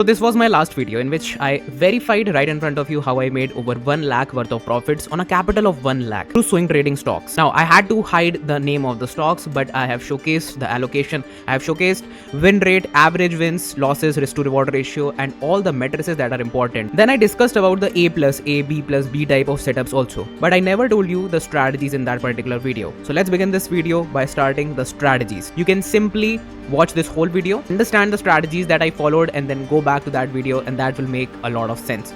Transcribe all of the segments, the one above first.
So this was my last video in which I verified right in front of you how I made over 1 lakh worth of profits on a capital of 1 lakh through swing trading stocks. Now I had to hide the name of the stocks, but I have showcased the allocation. I have showcased win rate, average wins, losses, risk to reward ratio, and all the matrices that are important. Then I discussed about the A plus A, B plus B type of setups also, but I never told you the strategies in that particular video. So let's begin this video by starting the strategies. You can simply watch this whole video, understand the strategies that I followed, and then go back to that video, and that will make a lot of sense.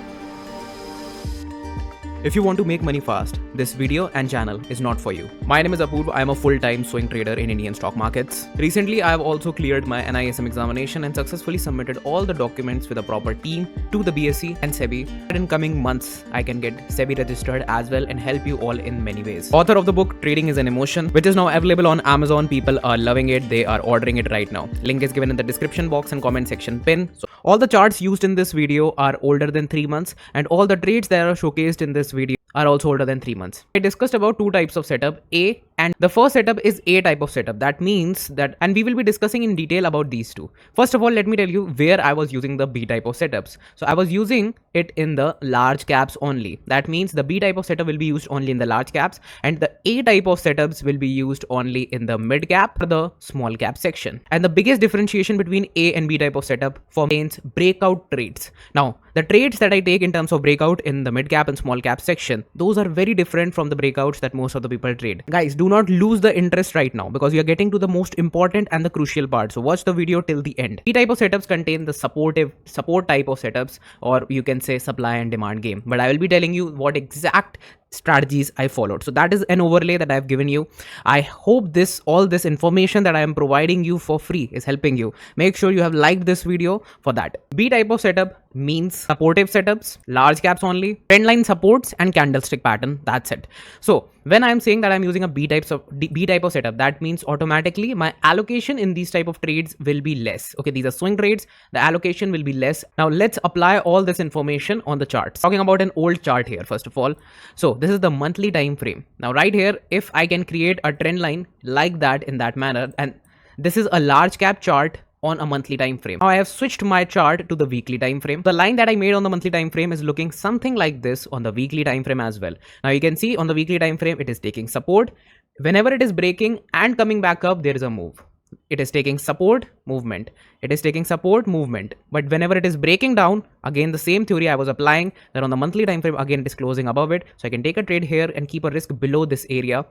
If you want to make money fast, this video and channel is not for you. My name is Apurv. I am a full-time swing trader in Indian stock markets. Recently, I have also cleared my NISM examination and successfully submitted all the documents with a proper team to the BSE and SEBI. And in coming months, I can get SEBI registered as well and help you all in many ways. Author of the book Trading is an Emotion, which is now available on Amazon. People are loving it. They are ordering it right now. Link is given in the description box and comment section pin. So all the charts used in this video are older than 3 months, and all the trades that are showcased in this video are also older than 3 months. I discussed about two types of setup, A, and the first setup is A type of setup. That means that, and we will be discussing in detail about these two. First of all, let me tell you where I was using the B type of setups. So I was using it in the large caps only. That means the B type of setup will be used only in the large caps, and the A type of setups will be used only in the mid cap or the small cap section. And the biggest differentiation between A and B type of setup forms breakout trades. Now, the trades that I take in terms of breakout in the mid cap and small cap section, those are very different from the breakouts that most of the people trade. Guys, do not lose the interest right now because you are getting to the most important and the crucial part. So watch the video till the end. B type of setups contain the support type of setups, or you can say supply and demand game. But I will be telling you what exact strategies I followed. So that is an overlay that I have given you. I hope all this information that I am providing you for free is helping you. Make sure you have liked this video for that. B type of setup means supportive setups, large caps only, trend line supports and candlestick pattern. That's it. So when I'm saying that I'm using a B type of setup, that means automatically my allocation in these type of trades will be less. Okay, these are swing trades. The allocation will be less. Now let's apply all this information on the charts. Talking about an old chart here, first of all. So this is the monthly time frame. Now right here, if I can create a trend line like that in that manner, and this is a large cap chart on a monthly time frame. Now I have switched my chart to the weekly time frame. The line that I made on the monthly time frame is looking something like this on the weekly time frame as well. Now you can see on the weekly time frame, it is taking support. Whenever it is breaking and coming back up, there is a move. It is taking support, movement. It is taking support, movement. But whenever it is breaking down, again the same theory I was applying, that on the monthly time frame, again it is closing above it. So I can take a trade here and keep a risk below this area,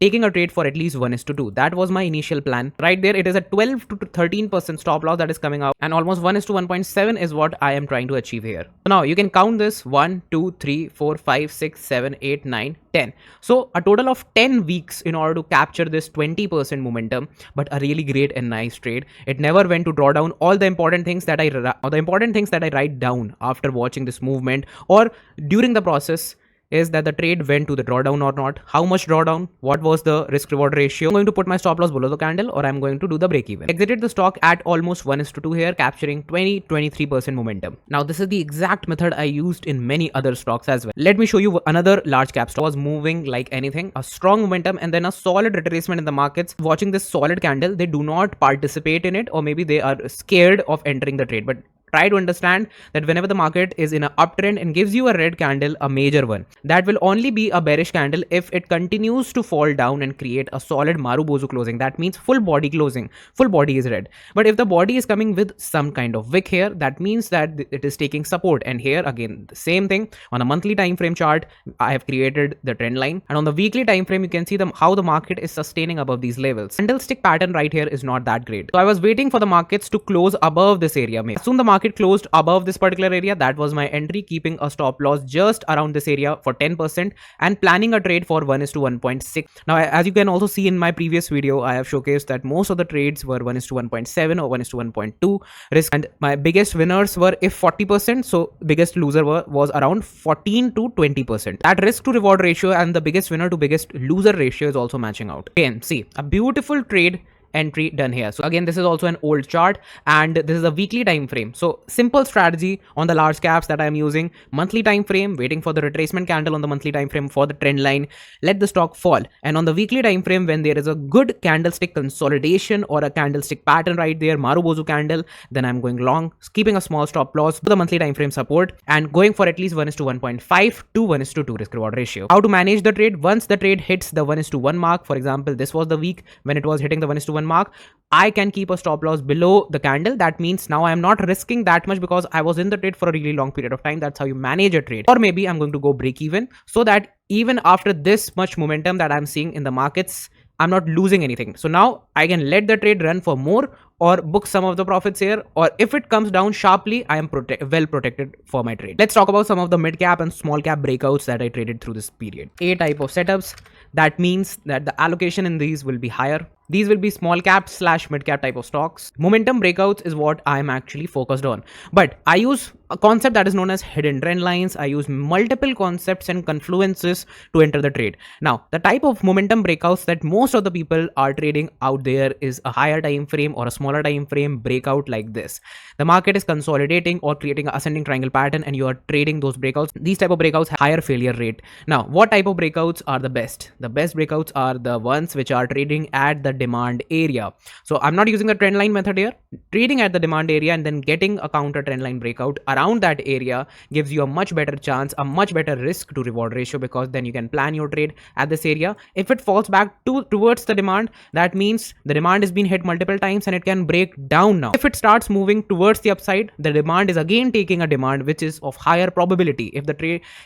taking a trade for at least 1:2. That was my initial plan. Right there, it is a 12 to 13% stop loss that is coming out, and almost 1:1.7 is what I am trying to achieve here. So now you can count this 1, 2, 3, 4, 5, 6, 7, 8, 9, 10. So a total of 10 weeks in order to capture this 20% momentum, but a really great and nice trade. It never went to draw down. All the important things that I write down after watching this movement or during the process is that the trade went to the drawdown or not, how much drawdown, what was the risk reward ratio. I'm going to put my stop loss below the candle, or I'm going to do the break even. Exited the stock at almost 1:2 here, capturing 23% momentum. Now this is the exact method I used in many other stocks as well. Let me show you another large cap stock was moving like anything, a strong momentum and then a solid retracement in the markets. Watching this solid candle, they do not participate in it, or maybe they are scared of entering the trade. But try to understand that whenever the market is in an uptrend and gives you a red candle, a major one, that will only be a bearish candle if it continues to fall down and create a solid Marubozu closing. That means full body closing, full body is red. But if the body is coming with some kind of wick here, that means that it is taking support. And here again, the same thing. On a monthly time frame chart, I have created the trend line, and on the weekly time frame, you can see how the market is sustaining above these levels. Candlestick pattern right here is not that great. So I was waiting for the markets to close above this area. Soon the market closed above this particular area. That was my entry, keeping a stop loss just around this area for 10% and planning a trade for 1:1.6. Now, as you can also see in my previous video, I have showcased that most of the trades were 1:1.7 or 1:1.2 risk, and my biggest winners were if 40%. So biggest loser was around 14 to 20%. That risk to reward ratio and the biggest winner to biggest loser ratio is also matching out. Again, see a beautiful trade entry done here. So again, this is also an old chart and this is a weekly time frame. So simple strategy on the large caps that I'm using: monthly time frame, waiting for the retracement candle on the monthly time frame for the trend line, let the stock fall, and on the weekly time frame, when there is a good candlestick consolidation or a candlestick pattern right there, Marubozu candle, then I'm going long, keeping a small stop loss for the monthly time frame support and going for at least 1:1.5 to 1:2 risk reward ratio. How to manage the trade? Once the trade hits the 1:1 mark, for example, this was the week when it was hitting the 1:1 mark, I can keep a stop loss below the candle. That means now I am not risking that much because I was in the trade for a really long period of time. That's how you manage a trade. Or maybe I'm going to go break even so that even after this much momentum that I'm seeing in the markets, I'm not losing anything. So now I can let the trade run for more or book some of the profits here, or if it comes down sharply, I am well protected for my trade. Let's talk about some of the mid cap and small cap breakouts that I traded through this period. A type of setups. That means that the allocation in these will be higher. These will be small cap / mid cap type of stocks. Momentum breakouts is what I'm actually focused on. But I use a concept that is known as hidden trend lines. I use multiple concepts and confluences to enter the trade. Now, the type of momentum breakouts that most of the people are trading out there is a higher time frame or a smaller time frame breakout like this. The market is consolidating or creating an ascending triangle pattern and you are trading those breakouts. These type of breakouts have higher failure rate. Now, what type of breakouts are the best? The best breakouts are the ones which are trading at the demand area. So I'm not using the trend line method here. Trading at the demand area and then getting a counter trend line breakout around that area gives you a much better chance, a much better risk to reward ratio, because then you can plan your trade at this area. If it falls back towards the demand, that means the demand has been hit multiple times and it can break down now. If it starts moving towards the upside, the demand is again taking a demand which is of higher probability.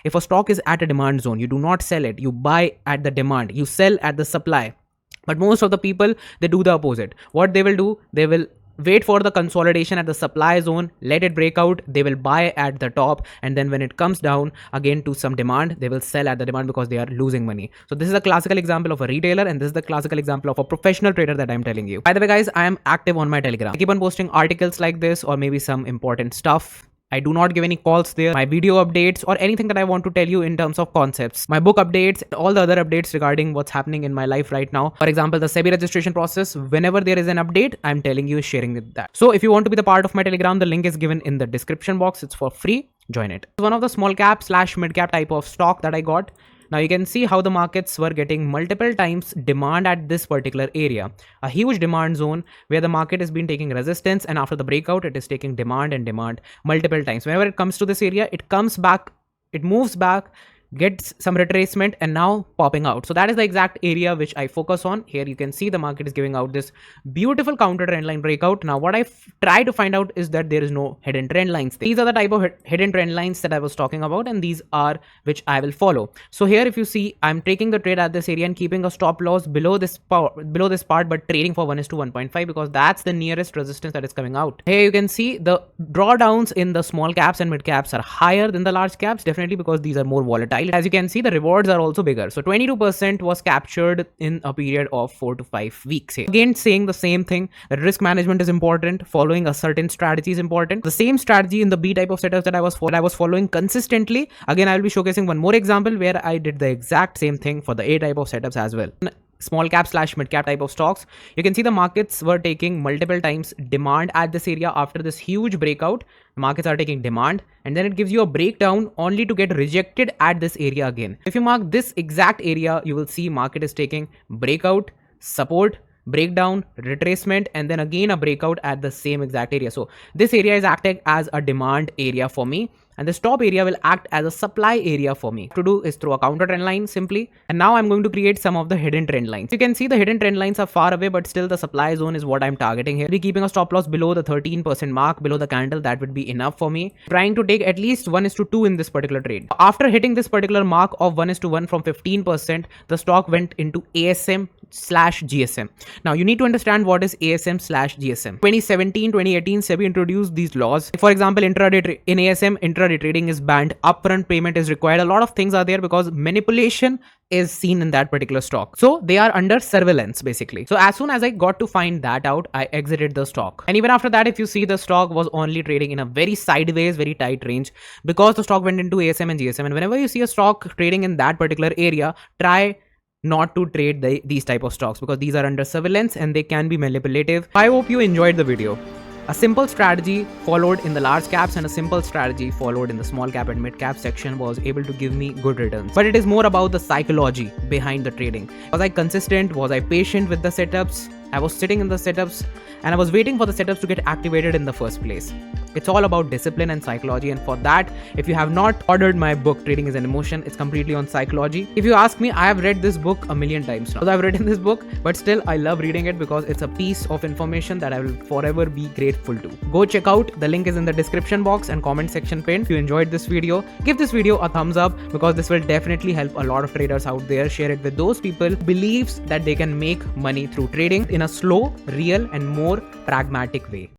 If a stock is at a demand zone, you do not sell it, you buy at the demand, you sell at the supply. But most of the people, they do the opposite. What they will do, they will wait for the consolidation at the supply zone, let it break out, they will buy at the top, and then when it comes down again to some demand, they will sell at the demand because they are losing money. So this is a classical example of a retailer, and this is the classical example of a professional trader that I'm telling you. By the way guys, I am active on my Telegram. I keep on posting articles like this or maybe some important stuff. I do not give any calls there. My video updates or anything that I want to tell you in terms of concepts, my book updates, all the other updates regarding what's happening in my life right now. For example, the SEBI registration process, whenever there is an update, I'm telling you, sharing with that. So if you want to be the part of my Telegram, the link is given in the description box. It's for free. Join it. It's one of the small cap / mid cap type of stock that I got. Now you can see how the markets were getting multiple times demand at this particular area, a huge demand zone where the market has been taking resistance, and after the breakout, it is taking demand and demand multiple times. Whenever it comes to this area, it comes back, it moves back, gets some retracement, and now popping out. So that is the exact area which I focus on. Here you can see the market is giving out this beautiful counter trend line breakout. Now what I try to find out is that there is no hidden trend lines. These are the type of hidden trend lines that I was talking about, and these are which I will follow. So here if you see, I'm taking the trade at this area and keeping a stop loss below this part, but trading for 1:1.5 because that's the nearest resistance that is coming out. Here you can see the drawdowns in the small caps and mid caps are higher than the large caps, definitely because these are more volatile. As you can see, the rewards are also bigger. So 22% was captured in a period of 4 to 5 weeks here. Again, saying the same thing, that risk management is important, following a certain strategy is important. The same strategy in the B type of setups that I was following consistently. Again, I will be showcasing one more example where I did the exact same thing for the A type of setups as well. Small cap / mid cap type of stocks, you can see the markets were taking multiple times demand at this area. After this huge breakout, the markets are taking demand, and then it gives you a breakdown only to get rejected at this area again. If you mark this exact area, you will see market is taking breakout, support, breakdown, retracement, and then again a breakout at the same exact area. So this area is acting as a demand area for me, and this top area will act as a supply area for me. To do is throw a counter trend line simply, and now I'm going to create some of the hidden trend lines. You can see the hidden trend lines are far away, but still the supply zone is what I'm targeting here. Be keeping a stop loss below the 13% mark, below the candle. That would be enough for me. Trying to take at least 1:2 in this particular trade. After hitting this particular mark of 1:1 from 15%, the stock went into ASM / GSM. Now you need to understand what is ASM / GSM. 2017, 2018, SEBI introduced these laws. For example, intraday in ASM, intraday trading is banned. Upfront payment is required. A lot of things are there because manipulation is seen in that particular stock. So they are under surveillance basically. So as soon as I got to find that out, I exited the stock. And even after that, if you see, the stock was only trading in a very sideways, very tight range because the stock went into ASM and GSM. And whenever you see a stock trading in that particular area, try not to trade these type of stocks because these are under surveillance and they can be manipulative. I hope you enjoyed the video. A simple strategy followed in the large caps and a simple strategy followed in the small cap and mid cap section was able to give me good returns. But it is more about the psychology behind the trading. Was I consistent? Was I patient with the setups? I was sitting in the setups and I was waiting for the setups to get activated in the first place. It's all about discipline and psychology, and for that, if you have not ordered my book Trading is an Emotion, it's completely on psychology. If you ask me, I have read this book a million times now. I've written this book, but still I love reading it because it's a piece of information that I will forever be grateful to. Go check out, the link is in the description box and comment section pinned. If you enjoyed this video, give this video a thumbs up because this will definitely help a lot of traders out there. Share it with those people who believes that they can make money through trading in a slow, real and more pragmatic way.